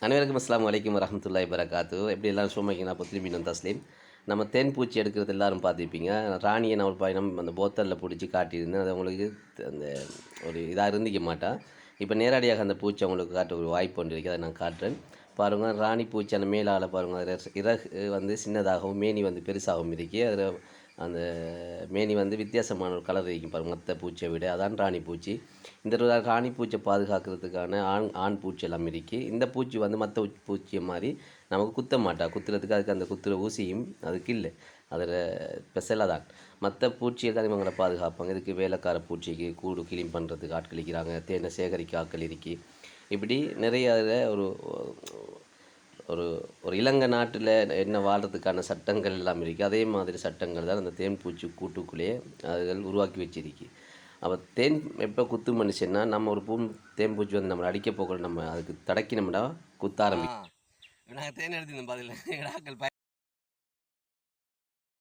அனைவருக்கும் அஸ்ஸலாமு அலைக்கும் வரஹ்மத்துல்லாஹி வரகாத்து. எப்படி எல்லோரும் சும்மாக்கிங்க? அப்போ திரும்பி நான் தஸ்லீம். நம்ம தேன் பூச்சி எடுக்கிறது எல்லோரும் பார்த்துருப்பீங்க. ராணியை நான் ஒரு பயணம் அந்த போத்தலில் பிடிச்சி காட்டியிருந்தேன். அது அவங்களுக்கு அந்த ஒரு இதாக இருந்திக்க மாட்டா. இப்போ நேரடியாக அந்த பூச்சி அவங்களுக்கு காட்ட ஒரு வாய்ப்பு ஒன்று இருக்குது. அதை நான் காட்டுறேன் பாருங்கள். ராணி பூச்சி அந்த மேலால் பாருங்கள், அதில் இறகு வந்து சின்னதாகவும் மேனி வந்து பெருசாகவும் இருக்கு. அதில் அந்த மேனி வந்து வித்தியாசமான ஒரு கலர் இருக்கும் பாருங்கள் மற்ற பூச்சியை விட. அதான் ராணி பூச்சி. இந்த ராணி பூச்சியை பாதுகாக்கிறதுக்கான ஆண் பூச்சி எல்லாம் இருக்குது. இந்த பூச்சி வந்து மற்ற பூச்சியை மாதிரி நமக்கு குத்த மாட்டா. குத்துறதுக்கு அதுக்கு அந்த குத்துற ஊசியும் அதுக்கு இல்லை. அதில் ஸ்பெஷலாக தான் மற்ற பூச்சியை தான் இவங்களை பாதுகாப்பாங்க. இதுக்கு வேலைக்கார பூச்சிக்கு கூடு கிளீன் பண்ணுறதுக்கு ஆட்கள் இருக்கிறாங்க. தேனை சேகரிக்க ஆட்கள் இருக்கு. இப்படி நிறைய அதில் ஒரு ஒரு ஒரு இலங்கை நாட்டில் என்ன வாழ்கிறதுக்கான சட்டங்கள் எல்லாம் இருக்குது. அதே மாதிரி சட்டங்கள் தான் அந்த தேன் பூச்சி கூட்டுக்குள்ளேயே அதுகள் உருவாக்கி வச்சிருக்கு. அப்போ தேன் எப்போ குத்து மனுஷன்னா, நம்ம ஒரு தேன் பூச்சி வந்து நம்மளை அடிக்க போகல, நம்ம அதுக்கு தடக்கினோம்னா குத்த ஆரம்பிக்கும். நாங்கள் தேன் எடுத்துருந்தோம் பதில்